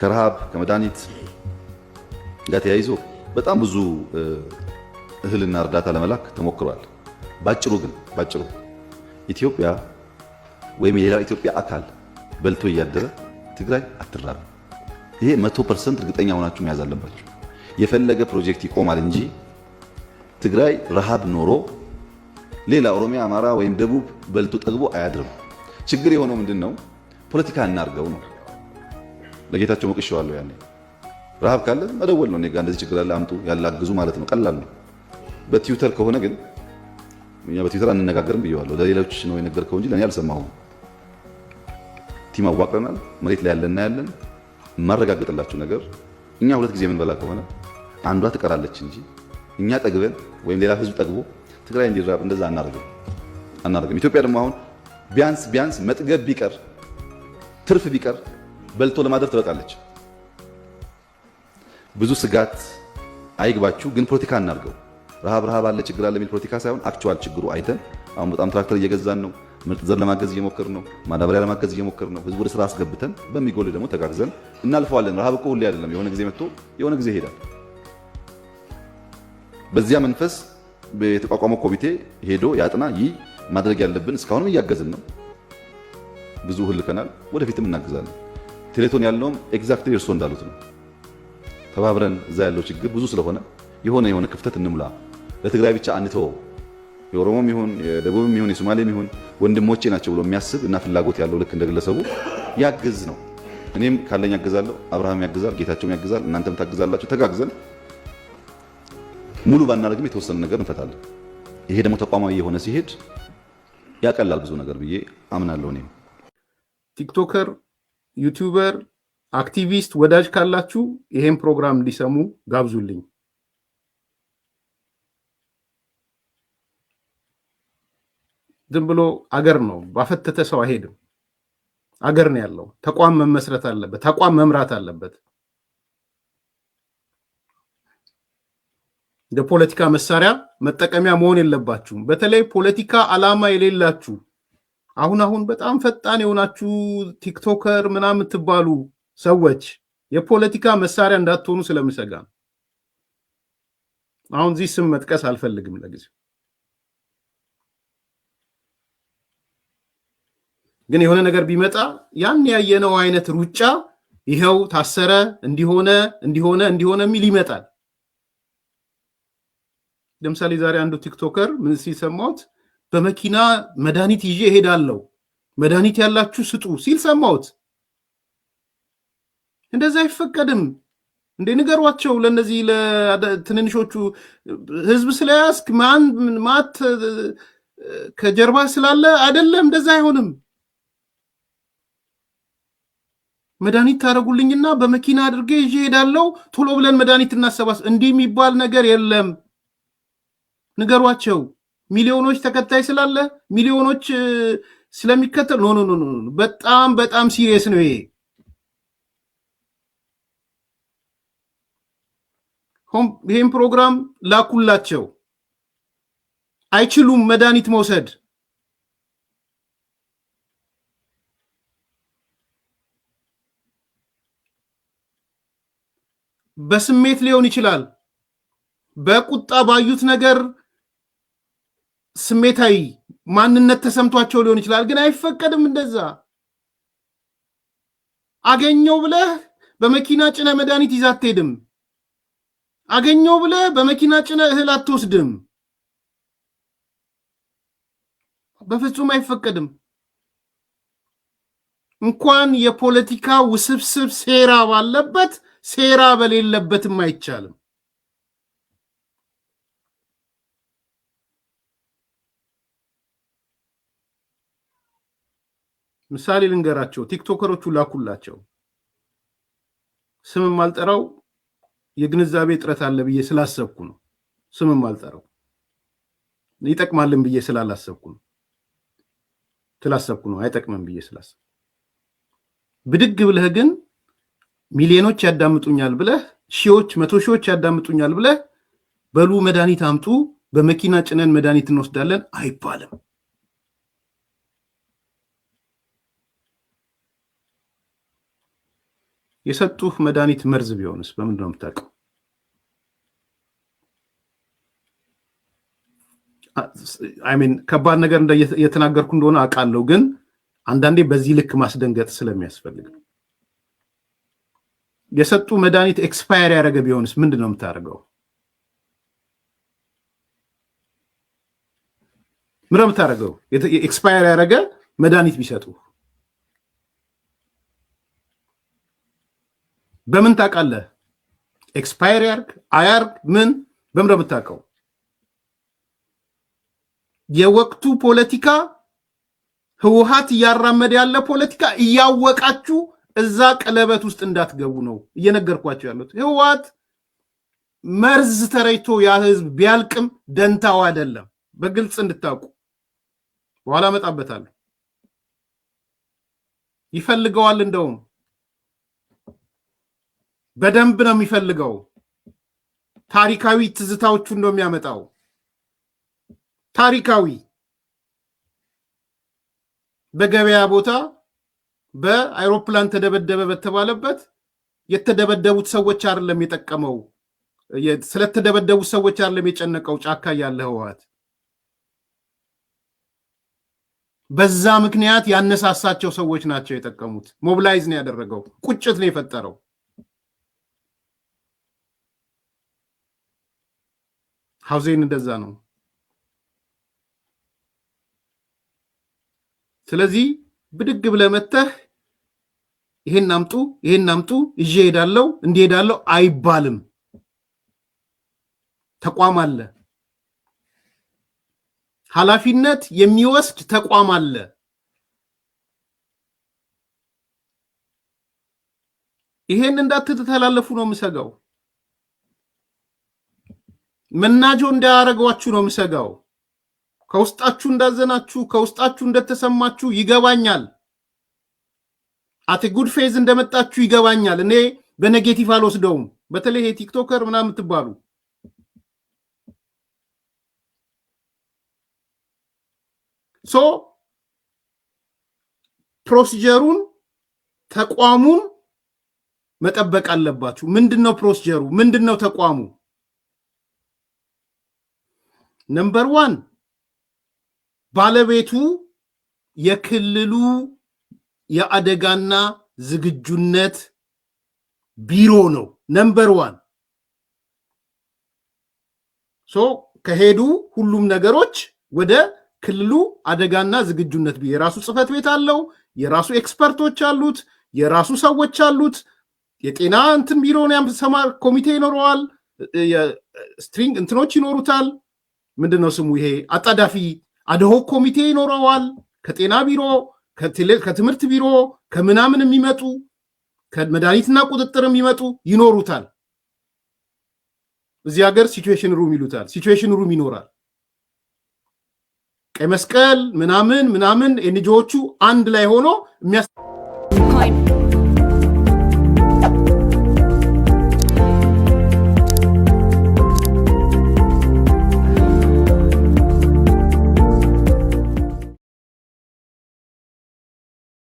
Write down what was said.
ከረሃብ ከመድኃኒት ጋር ተያይዞ በጣም ብዙ እህልና እርዳታ ለመላክ ተሞክሯል። ባጭሩ ኢትዮጵያ ወይም የሌላው ኢትዮጵያ አካል በልቶ እያደረ ትግራይ አትራብም። ይሄ 100% እርግጠኛ ሆናችሁ መያዝ አለባችሁ። የፈለገ ፕሮጀክት ይቆማል እንጂ ትግራይ ረሃብ ኖሮ ሌላ ኦሮሚያ፣ አማራ ወይም ደቡብ በልቶ ጠግቦ አያድርም። ችግር የሆነው ምንድነው? ፖለቲካ እናርገው ነው። ለጌታቸው ሞቅሼዋለሁ። ያኔ ረሃብ ካለ መደወል ነው። እኔ ጋር እንደዚህ ችግር አለ አምጡ ያላግዙ ማለት ነው። ቀላል ነው። በትዊተር ከሆነ ግን እኛ በትዊተር አንነጋገርም ብየዋለሁ። ለሌሎች ነው የነገርከው እንጂ ለኔ አልሰማሁም። ቲም አዋቅረናል። መሬት ላይ ያለን የማረጋግጥላችሁ ነገር እኛ ሁለት ጊዜ የምንበላ ከሆነ አንዷ ትቀራለች እንጂ እኛ ጠግበን ወይም ሌላ ህዝብ ጠግቦ ትግራይ እንዲራብ እንደዛ አናደርግም። ኢትዮጵያ ደግሞ አሁን ቢያንስ መጥገብ ቢቀር ትርፍ ቢቀር በልቶ ለማደር ትበቃለች። ብዙ ስጋት አይግባችሁ፣ ግን ፖለቲካ እናርገው። ረሃብ አለ ችግር አለ የሚል ፖለቲካ ሳይሆን አክቹዋል ችግሩ አይተን አሁን በጣም ትራክተር እየገዛን ነው። ምርጥ ዘር ለማገዝ እየሞከርን ነው። ማዳበሪያ ለማገዝ እየሞከርን ነው። ህዝቡ ወደ ስራ አስገብተን በሚጎል ደግሞ ተጋግዘን እናልፈዋለን። ረሃብ እኮ ሁሌ አይደለም። የሆነ ጊዜ መጥቶ የሆነ ጊዜ ይሄዳል። በዚያ መንፈስ የተቋቋመው ኮሚቴ ሄዶ ያጥና። ይህ ማድረግ ያለብን እስካሁንም እያገዝን ነው። ብዙ እህል ልከናል፣ ወደፊትም እናግዛለን። ቴሌቶን ያለውም ኤግዛክትሊ እርሶ እንዳሉት ነው። ተባብረን እዛ ያለው ችግር ብዙ ስለሆነ የሆነ ክፍተት እንሙላ። ለትግራይ ብቻ አንተው። የኦሮሞም ይሁን የደቡብም ይሁን የሶማሌም ይሁን ወንድሞቼ ናቸው ብሎ የሚያስብ እና ፍላጎት ያለው ልክ እንደግለሰቡ ያግዝ ነው። እኔም ካለኝ ያግዛለሁ፣ አብርሃም ያግዛል፣ ጌታቸውም ያግዛል፣ እናንተም ታግዛላችሁ። ተጋግዘን ሙሉ ባናደርግም የተወሰነ ነገር እንፈታለን። ይሄ ደግሞ ተቋማዊ የሆነ ሲሄድ ያቀላል ብዙ ነገር ብዬ አምናለሁ። እኔም ቲክቶከር፣ ዩቲዩበር፣ አክቲቪስት ወዳጅ ካላችሁ ይሄን ፕሮግራም እንዲሰሙ ጋብዙልኝ። ዝም ብሎ አገር ነው ባፈተተ ሰው አይሄድም። አገር ነው ያለው። ተቋም መመስረት አለበት። ተቋም መምራት አለበት። እንደ ፖለቲካ መሳሪያ መጠቀሚያ መሆን የለባችሁም። በተለይ ፖለቲካ ዓላማ የሌላችሁ አሁን በጣም ፈጣን የሆናችሁ ቲክቶከር ምናምን ትባሉ ሰዎች የፖለቲካ መሳሪያ እንዳትሆኑ ስለምሰጋ ነው። አሁን እዚህ ስም መጥቀስ አልፈልግም ለጊዜው። ግን የሆነ ነገር ቢመጣ ያን ያየነው አይነት ሩጫ ይሄው ታሰረ እንዲሆነ የሚል ይመጣል። ለምሳሌ ዛሬ አንዱ ቲክቶከር ምን ሲሰማውት በመኪና መድኃኒት ይዤ እሄዳለሁ፣ መድኃኒት ያላችሁ ስጡ ሲል ሰማውት። እንደዛ አይፈቀድም እንዴ! ንገሯቸው ለነዚህ ለትንንሾቹ ህዝብ ስለያስክ ማት ከጀርባ ስላለ አይደለም። እንደዛ አይሆንም። መድኃኒት ታደርጉልኝና በመኪና አድርጌ ይዤ እሄዳለሁ፣ ቶሎ ብለን መድኃኒት እናሰባስ። እንዲህ የሚባል ነገር የለም። ንገሯቸው። ሚሊዮኖች ተከታይ ስላለ ሚሊዮኖች ስለሚከተል ኖ በጣም ሲሪየስ ነው ይሄ። ይሄን ፕሮግራም ላኩላቸው። አይችሉም መድኃኒት መውሰድ። በስሜት ሊሆን ይችላል። በቁጣ ባዩት ነገር ስሜታዊ ማንነት ተሰምቷቸው ሊሆን ይችላል። ግን አይፈቀድም እንደዛ። አገኘው ብለህ በመኪና ጭነ መድኃኒት ይዘህ አትሄድም። አገኘው ብለህ በመኪና ጭነ እህል አትወስድም። በፍጹም አይፈቀድም። እንኳን የፖለቲካ ውስብስብ ሴራ ባለበት ሴራ በሌለበትም አይቻልም። ምሳሌ ልንገራቸው። ቲክቶከሮቹ ላኩላቸው። ስምም አልጠራው የግንዛቤ እጥረት አለ ብዬ ስላሰብኩ ነው። ስምም አልጠራው ይጠቅማልን ብዬ ስላላሰብኩ ነው። አይጠቅምም ብዬ ስላሰብኩ ብድግ ብለህ ግን ሚሊዮኖች ያዳምጡኛል ብለህ መቶ ሺዎች ያዳምጡኛል ብለህ በሉ መድኃኒት አምጡ በመኪና ጭነን መድኃኒት እንወስዳለን አይባልም። የሰጡህ መድኃኒት መርዝ ቢሆንስ በምንድን ነው የምታውቀው? ከባድ ነገር እየተናገርኩ እንደሆነ አውቃለሁ፣ ግን አንዳንዴ በዚህ ልክ ማስደንገጥ ስለሚያስፈልግ ነው። የሰጡ መድኃኒት ኤክስፓየር ያደረገ ቢሆንስ ምንድን ነው የምታደርገው? ምንድን ነው የምታደርገው? ኤክስፓየር ያደረገ መድኃኒት ቢሰጡ በምን ታውቃለህ? ኤክስፓየር ያርግ አያርግ ምን በምን ነው የምታውቀው? የወቅቱ ፖለቲካ ህወሓት እያራመደ ያለ ፖለቲካ እያወቃችሁ እዛ ቀለበት ውስጥ እንዳትገቡ ነው እየነገርኳቸው ያሉት። ህወሓት መርዝ ተረይቶ ያ ህዝብ ቢያልቅም ደንታው አይደለም። በግልጽ እንድታውቁ በኋላ መጣበታለሁ። ይፈልገዋል፣ እንደውም በደንብ ነው የሚፈልገው። ታሪካዊ ትዝታዎቹን ነው የሚያመጣው። ታሪካዊ በገበያ ቦታ በአይሮፕላን ተደበደበ በተባለበት የተደበደቡት ሰዎች አይደለም የጠቀመው፣ ስለተደበደቡት ሰዎች አይደለም የጨነቀው ጫካ ያለ ህወሓት። በዛ ምክንያት ያነሳሳቸው ሰዎች ናቸው የጠቀሙት። ሞቢላይዝ ነው ያደረገው፣ ቁጭት ነው የፈጠረው። ሐውዜን እንደዛ ነው። ስለዚህ ብድግ ብለህ መተህ ይሄን አምጡ ይዤ ሄዳለሁ እንዲሄዳለሁ አይባልም። ተቋም አለ፣ ኃላፊነት የሚወስድ ተቋም አለ። ይሄን እንዳትተላለፉ ነው የምሰጋው። መናጆ እንዳያረጋችሁ ነው የምሰጋው። ከውስጣችሁ እንዳዘናችሁ ከውስጣችሁ እንደተሰማችሁ ይገባኛል። አት ጉድ ፌዝ እንደመጣችሁ ይገባኛል። እኔ በኔጌቲቭ አልወስደውም። በተለይ ይሄ ቲክቶከር ምናምን የምትባሉ ፕሮሲጀሩን ተቋሙን መጠበቅ አለባችሁ። ምንድነው ፕሮሲጀሩ? ምንድነው ተቋሙ? ነምበር 1 ባለቤቱ የክልሉ የአደጋና ዝግጁነት ቢሮ ነው። ነምበር 1 ከሄዱ ሁሉም ነገሮች ወደ ክልሉ አደጋና ዝግጁነት ቢሮ የራሱ ጽህፈት ቤት አለው፣ የራሱ ኤክስፐርቶች አሉት፣ የራሱ ሰዎች አሉት። የጤና እንትን ቢሮ ሰማር ኮሚቴ ይኖረዋል፣ ስትሪንግ እንትኖች ይኖሩታል። ምንድነው ስሙ? ይሄ አጣዳፊ አድሆክ ኮሚቴ ይኖረዋል። ከጤና ቢሮ ከትምህርት ቢሮ ከምናምን የሚመጡ ከመድኃኒትና ቁጥጥር የሚመጡ ይኖሩታል። እዚህ ሀገር ሲቹዌሽን ሩም ይሉታል። ሲቹዌሽን ሩም ይኖራል። ቀይ መስቀል ምናምን ኤንጂኦቹ አንድ ላይ ሆኖ